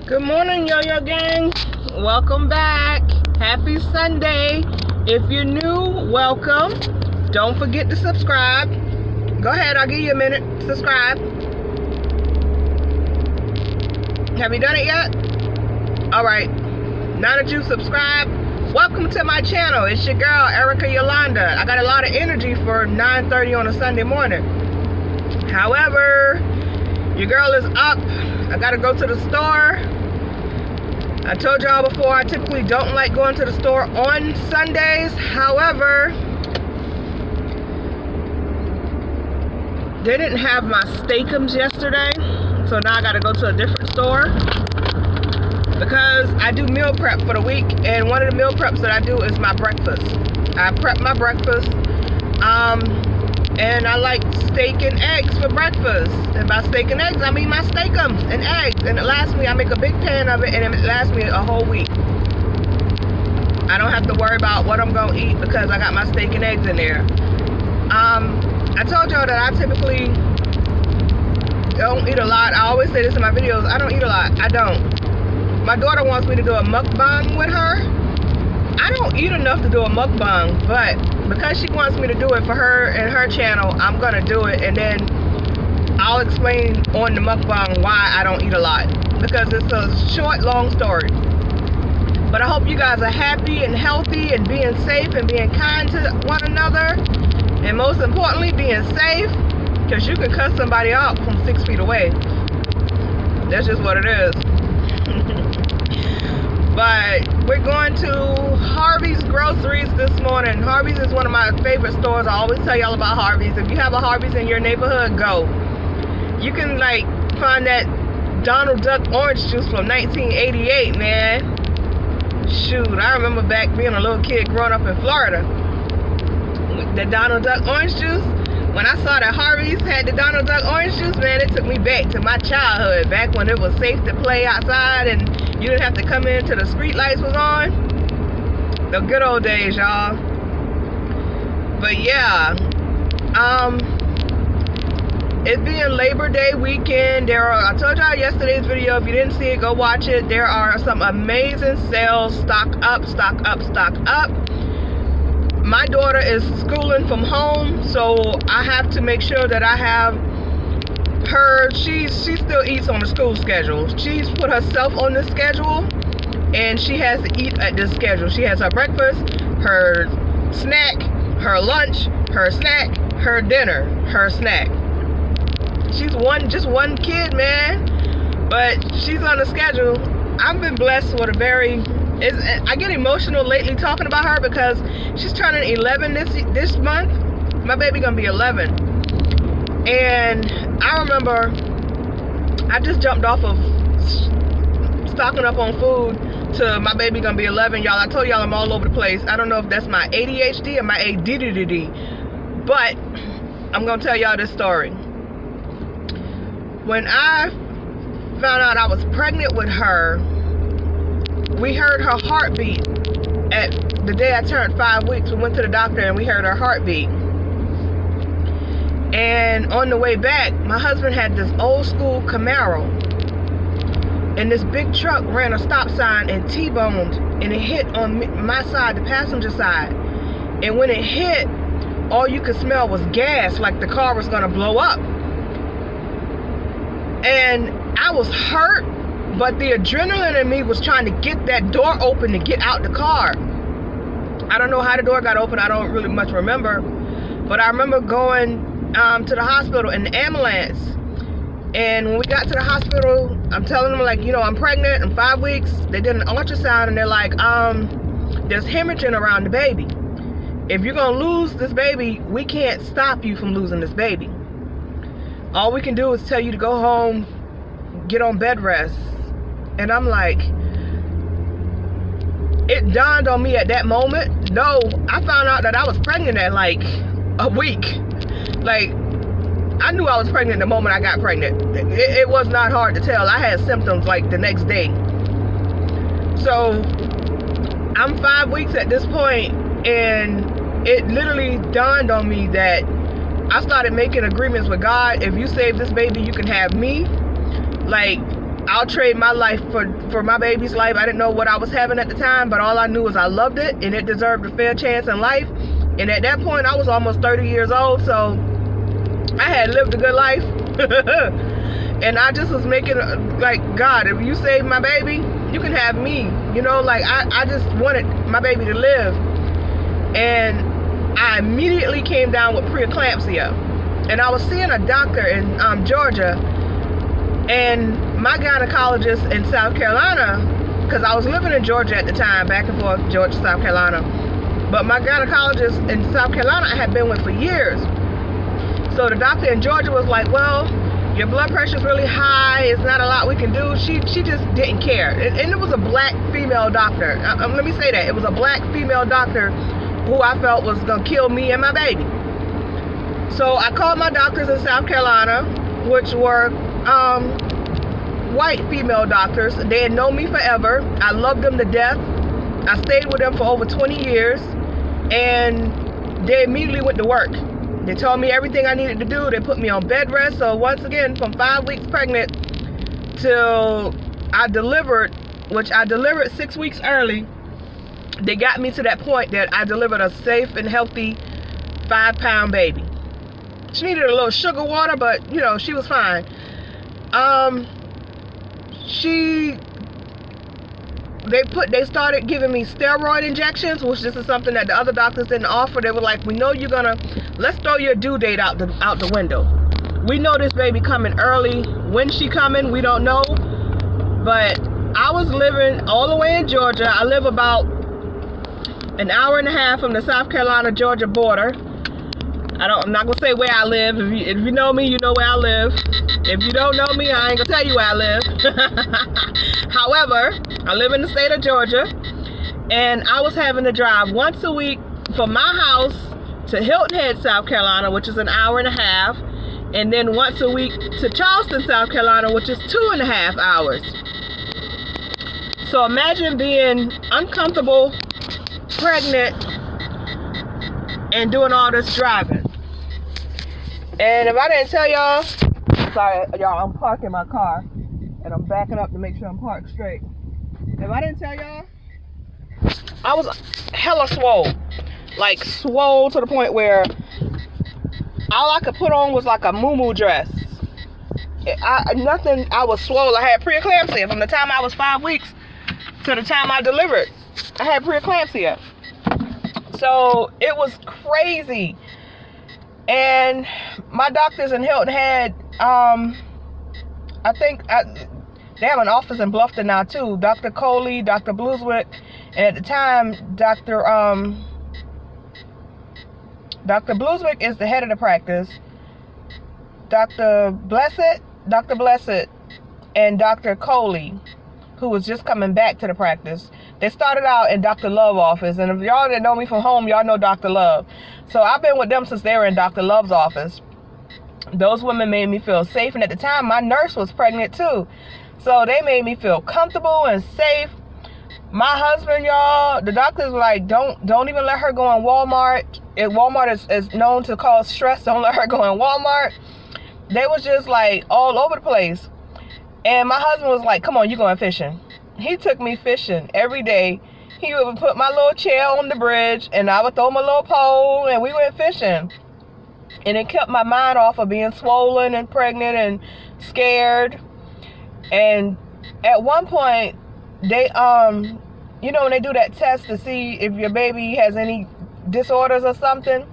Good morning, Yo-Yo Gang. Welcome back. Happy Sunday. If you're new, welcome. Don't forget to subscribe. Go ahead, I'll give you a minute. Subscribe. Have you done it yet? Alright. Now that you subscribe, welcome to my channel. It's your girl, Erica Yolanda. I got a lot of energy for 9:30 on a Sunday morning. However, your girl is up. I gotta go to the store. I told y'all before, I typically don't like going to the store on Sundays. However, they didn't have my steakums yesterday, so now I gotta go to a different store because I do meal prep for the week, and one of the meal preps that I do is my breakfast. I prep my breakfast, and I like steak and eggs for breakfast. And by steak and eggs, I mean my steakums and eggs. And it lasts me, I make a big pan of it, and it lasts me a whole week. I don't have to worry about what I'm going to eat because I got my steak and eggs in there. I told y'all that I typically don't eat a lot. I always say this in my videos. I don't eat a lot. I don't. My daughter wants me to do a mukbang with her. I don't eat enough to do a mukbang, but because she wants me to do it for her and her channel, I'm gonna do it, and then I'll explain on the mukbang why I don't eat a lot, because it's a short, long story. But I hope you guys are happy and healthy and being safe and being kind to one another, and most importantly, being safe, because you can cut somebody out from 6 feet away. That's just what it is. But we're going to Harvey's Groceries this morning. Harvey's is one of my favorite stores. I always tell y'all about Harvey's. If you have a Harvey's in your neighborhood, go. You can like find that Donald Duck orange juice from 1988, man. Shoot, I remember back being a little kid growing up in Florida. The Donald Duck orange juice. When I saw that Harvey's had the Donald Duck orange juice, man, it took me back to my childhood, back when it was safe to play outside and you didn't have to come in till the street lights was on. The good old days, y'all. But yeah, it being Labor Day weekend, I told y'all yesterday's video, if you didn't see it, go watch it. There are some amazing sales. Stock up, stock up, stock up. My daughter is schooling from home, so I have to make sure that I have her. She still eats on the school schedule. She's put herself on this schedule, and she has to eat at this schedule. She has her breakfast, her snack, her lunch, her snack, her dinner, her snack. She's just one kid, man, but she's on the schedule. I've been blessed with I get emotional lately talking about her because she's turning 11 this month. My baby gonna be 11. And I remember I just jumped off of stocking up on food to my baby gonna be 11. Y'all, I told y'all I'm all over the place. I don't know if that's my ADHD or my ADDD, but I'm gonna tell y'all this story. When I found out I was pregnant with her, we heard her heartbeat at the day I turned 5 weeks. We went to the doctor and we heard her heartbeat. And on the way back, my husband had this old school Camaro, and this big truck ran a stop sign and T-boned, and it hit on my side, the passenger side. And when it hit, all you could smell was gas, like the car was gonna blow up. And I was hurt, but the adrenaline in me was trying to get that door open to get out the car. I don't know how the door got open. I don't really much remember. But I remember going to the hospital in the ambulance. And when we got to the hospital, I'm telling them, like, you know, I'm pregnant. I'm 5 weeks. They did an ultrasound, and they're like, there's hemorrhaging around the baby. If you're going to lose this baby, we can't stop you from losing this baby. All we can do is tell you to go home, get on bed rest. And I'm like, it dawned on me at that moment. No, I found out that I was pregnant at like a week. Like, I knew I was pregnant the moment I got pregnant. It was not hard to tell. I had symptoms like the next day. So I'm 5 weeks at this point, and it literally dawned on me that I started making agreements with God. If you save this baby, you can have me. Like, I'll trade my life for my baby's life. I didn't know what I was having at the time, but all I knew was I loved it and it deserved a fair chance in life. And at that point, I was almost 30 years old, so I had lived a good life. And I just was making, like, God, if you save my baby, you can have me. You know, like, I just wanted my baby to live. And I immediately came down with preeclampsia. And I was seeing a doctor in Georgia, and my gynecologist in South Carolina, because I was living in Georgia at the time, back and forth, Georgia, South Carolina. But my gynecologist in South Carolina I had been with for years. So the doctor in Georgia was like, well, your blood pressure is really high. It's not a lot we can do. She just didn't care. And it was a black female doctor. Let me say that. It was a black female doctor who I felt was going to kill me and my baby. So I called my doctors in South Carolina, which were white female doctors. They had known me forever. I loved them to death. I stayed with them for over 20 years, and they immediately went to work. They told me everything I needed to do. They put me on bed rest. So once again, from 5 weeks pregnant till I delivered, which I delivered 6 weeks early, they got me to that point that I delivered a safe and healthy 5-pound baby. She needed a little sugar water, but you know, she was fine. They started giving me steroid injections, which this is something that the other doctors didn't offer. They were like, we know you're gonna, let's throw your due date out the window. We know this baby coming early. When she coming, we don't know. But I was living all the way in Georgia. I live about an hour and a half from the South Carolina-Georgia border. I'm not gonna say where I live. If you know me, you know where I live. If you don't know me, I ain't gonna tell you where I live. However, I live in the state of Georgia, and I was having to drive once a week from my house to Hilton Head, South Carolina, which is an hour and a half, and then once a week to Charleston, South Carolina, which is 2.5 hours. So imagine being uncomfortable, pregnant, and doing all this driving. And if I didn't tell y'all, sorry y'all, I'm parking my car and I'm backing up to make sure I'm parked straight. If I didn't tell y'all, I was hella swole. Like swole to the point where all I could put on was like a muumuu dress. I was swole. I had preeclampsia from the time I was 5 weeks to the time I delivered. I had preeclampsia. So it was crazy. And my doctors in Hilton Head, they have an office in Bluffton now too. Dr. Coley, Dr. Blueswick, and at the time, Dr. Blueswick is the head of the practice. Dr. Blessed, and Dr. Coley, who was just coming back to the practice. They started out in Dr. Love's office, and if y'all that know me from home, y'all know Dr. Love. So I've been with them since they were in Dr. Love's office. Those women made me feel safe, and at the time, my nurse was pregnant too. So they made me feel comfortable and safe. My husband, y'all, the doctors were like, don't even let her go in Walmart. Walmart is known to cause stress. Don't let her go in Walmart. They was just like all over the place. And my husband was like, come on, you going fishing. He took me fishing every day. He would put my little chair on the bridge, and I would throw my little pole, and we went fishing. And it kept my mind off of being swollen and pregnant and scared. And at one point, they, you know, when they do that test to see if your baby has any disorders or something,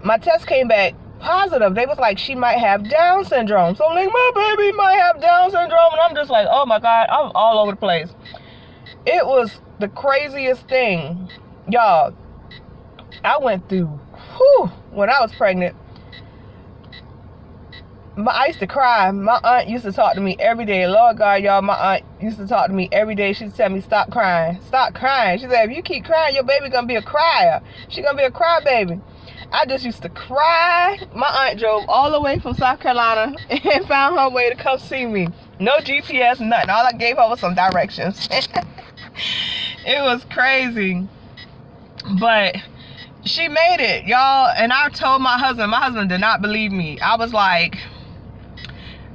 my test came back positive. They was like, she might have Down syndrome. So I'm like, my baby might have Down syndrome. And I'm just like, oh my God, I'm all over the place. It was the craziest thing. Y'all, I went through, when I was pregnant, I used to cry. My aunt used to talk to me every day. Lord God, y'all, my aunt used to talk to me every day. She'd tell me, stop crying. Stop crying. She said, if you keep crying, your baby gonna be a crier. She gonna be a crybaby. I just used to cry. My aunt drove all the way from South Carolina and found her way to come see me. No GPS, nothing. All I gave her was some directions. It was crazy. But she made it, y'all. And I told my husband did not believe me. I was like,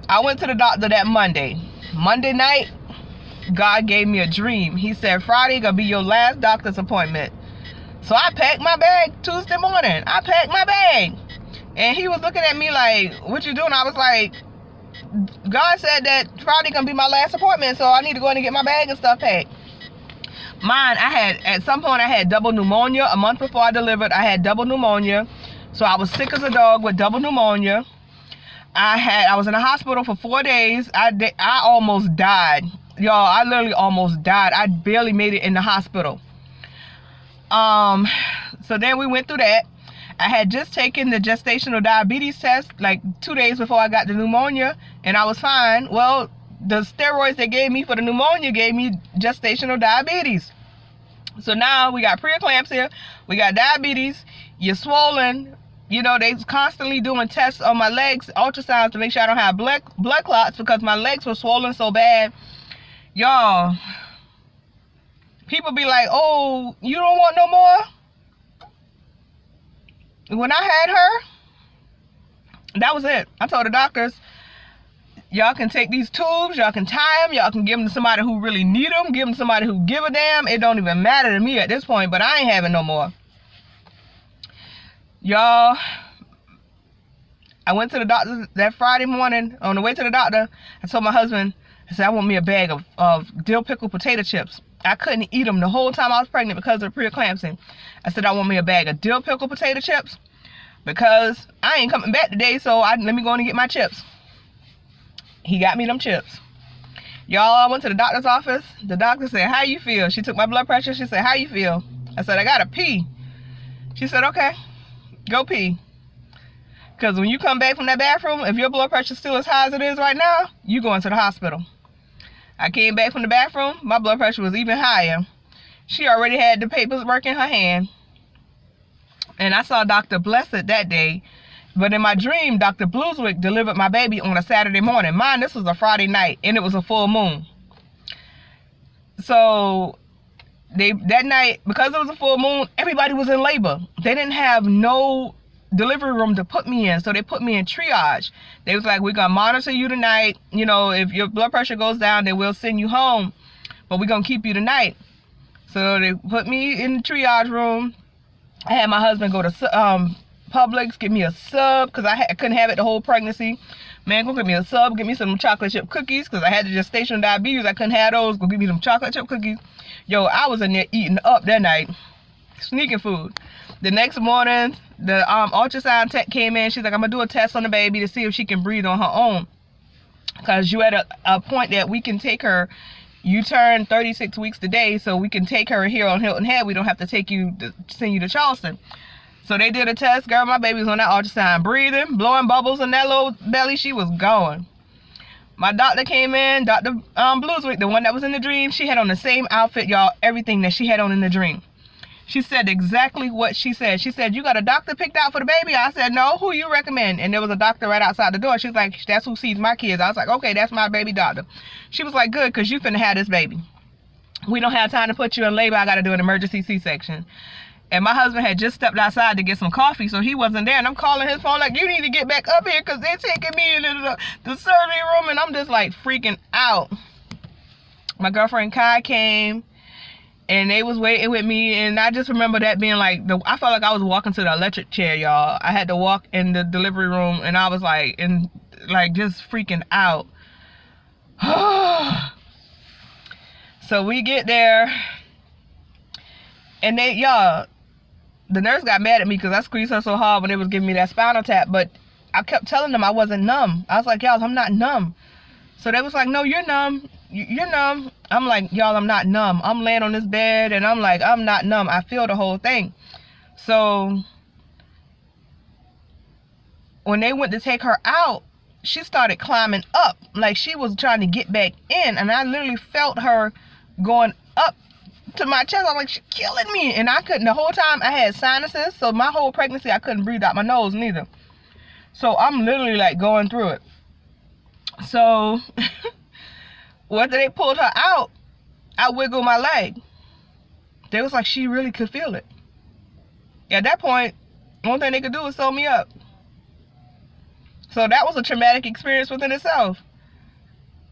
I went to the doctor that Monday. Monday night, God gave me a dream. He said, Friday gonna be your last doctor's appointment. So I packed my bag Tuesday morning. I packed my bag. And he was looking at me like, what you doing? I was like, God said that Friday gonna be my last appointment, so I need to go in and get my bag and stuff packed. At some point I had double pneumonia. A month before I delivered, I had double pneumonia. So I was sick as a dog with double pneumonia. I was in the hospital for 4 days. I almost died. Y'all, I literally almost died. I barely made it in the hospital. So then we went through that. I had just taken the gestational diabetes test like 2 days before I got the pneumonia, and I was fine. Well, the steroids they gave me for the pneumonia gave me gestational diabetes. So now we got preeclampsia, we got diabetes, you're swollen. You know, they constantly doing tests on my legs, ultrasounds to make sure I don't have blood clots because my legs were swollen so bad. Y'all, people be like, oh, you don't want no more? When I had her, that was it. I told the doctors, y'all can take these tubes, y'all can tie them, y'all can give them to somebody who really need them, give them to somebody who give a damn. It don't even matter to me at this point, but I ain't having no more. Y'all, I went to the doctor that Friday morning. On the way to the doctor, I told my husband, I said, I want me a bag of dill pickle potato chips. I couldn't eat them the whole time I was pregnant because of the preeclampsia. I said, I want me a bag of dill pickle potato chips because I ain't coming back today, so let me go and get my chips. He got me them chips. Y'all, I went to the doctor's office. The doctor said, how you feel? She took my blood pressure. She said, how you feel? I said, I gotta pee. She said, okay, go pee. Because when you come back from that bathroom, if your blood pressure is still as high as it is right now, you going to the hospital. I came back from the bathroom, my blood pressure was even higher. She already had the paperwork in her hand. And I saw Dr. Blessed that day. But in my dream, Dr. Blueswick delivered my baby on a Saturday morning. Mine, this was a Friday night, and it was a full moon. So that night, because it was a full moon, everybody was in labor. They didn't have no delivery room to put me in, so they put me in triage. They was like, we're gonna monitor you tonight. You know, if your blood pressure goes down, then we'll send you home, but we're gonna keep you tonight. So they put me in the triage room. I had my husband go to Publix, get me a sub, because I couldn't have it the whole pregnancy. Man, go get me a sub, get me some chocolate chip cookies, because I had the gestational diabetes, I couldn't have those. Go get me some chocolate chip cookies. Yo, I was in there eating up that night, sneaking food. The next morning, the ultrasound tech came in. She's like, I'm going to do a test on the baby to see if she can breathe on her own. Because you at a point that we can take her. You turn 36 weeks today, so we can take her here on Hilton Head. We don't have to send you to Charleston. So they did a test. Girl, my baby was on that ultrasound, breathing, blowing bubbles in that little belly. She was going. My doctor came in, Dr. Blueswick, the one that was in the dream. She had on the same outfit, y'all, everything that she had on in the dream. She said exactly what she said. She said, you got a doctor picked out for the baby? I said, no, who you recommend? And there was a doctor right outside the door. She's like, that's who sees my kids. I was like, okay, that's my baby doctor. She was like, good, because you finna have this baby. We don't have time to put you in labor. I got to do an emergency C-section. And my husband had just stepped outside to get some coffee, so he wasn't there. And I'm calling his phone like, you need to get back up here because they're taking me into the surgery room. And I'm just like freaking out. My girlfriend Kai came. And they was waiting with me, and I just remember that being like, I felt like I was walking to the electric chair, y'all. I had to walk in the delivery room, and I was like, just freaking out. So we get there, and the nurse got mad at me because I squeezed her so hard when they was giving me that spinal tap, but I kept telling them I wasn't numb. I was like, y'all, I'm not numb. So they was like, no, you're numb. You're numb. I'm like, y'all, I'm not numb. I'm laying on this bed and I'm like, I'm not numb. I feel the whole thing. So when they went to take her out, she started climbing up like she was trying to get back in. And I literally felt her going up to my chest. I'm like, she's killing me. And I couldn't, the whole time I had sinuses. So my whole pregnancy, I couldn't breathe out my nose neither. So I'm literally like going through it. So after they pulled her out, I wiggled my leg. They was like, she really could feel it. At that point, one thing they could do was sew me up. So that was a traumatic experience within itself.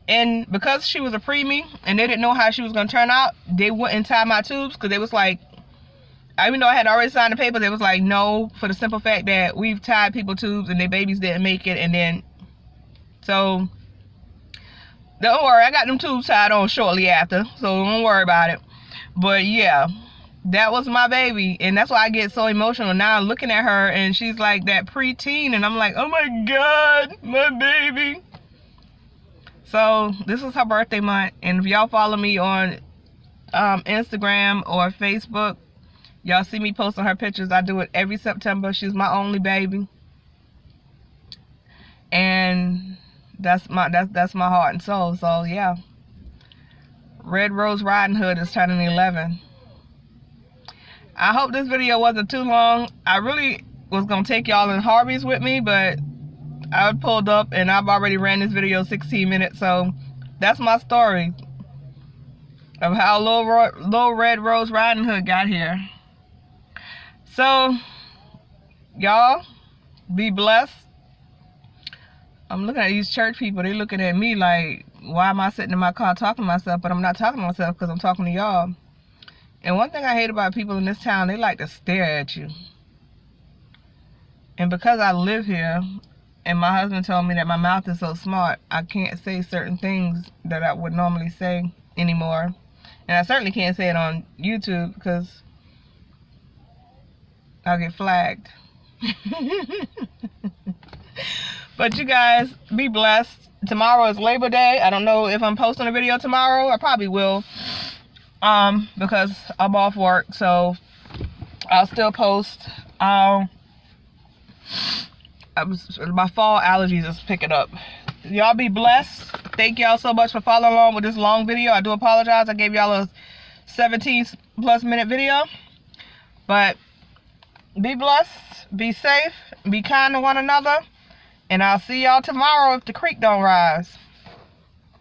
And because she was a preemie and they didn't know how she was going to turn out, they wouldn't tie my tubes because they was like, even though I had already signed the paper, they was like, no, for the simple fact that we've tied people tubes and their babies didn't make it. And then, so, don't worry, I got them tubes tied on shortly after, so don't worry about it. But yeah, that was my baby, and that's why I get so emotional now looking at her, and she's like that preteen, and I'm like, oh my God, my baby. So this is her birthday month, and if y'all follow me on Instagram or Facebook, y'all see me posting her pictures. I do it every September. She's my only baby, and that's my heart and soul. So yeah, Red Rose Riding Hood is turning 11. I hope this video wasn't too long. I really was gonna take y'all in Harvey's with me, but I pulled up and I've already ran this video 16 minutes. So that's my story of how Little Red Rose Riding Hood got here. So y'all be blessed. I'm looking at these church people. They looking at me like, why am I sitting in my car talking to myself? But I'm not talking to myself because I'm talking to y'all. And one thing I hate about people in this town, they like to stare at you. And because I live here, and my husband told me that my mouth is so smart, I can't say certain things that I would normally say anymore. And I certainly can't say it on YouTube because I'll get flagged. But you guys, be blessed. Tomorrow is Labor Day. I don't know if I'm posting a video tomorrow. I probably will. Because I'm off work. So I'll still post. My fall allergies is picking up. Y'all be blessed. Thank y'all so much for following along with this long video. I do apologize. I gave y'all a 17+ minute video. But be blessed. Be safe. Be kind to one another. And I'll see y'all tomorrow if the creek don't rise.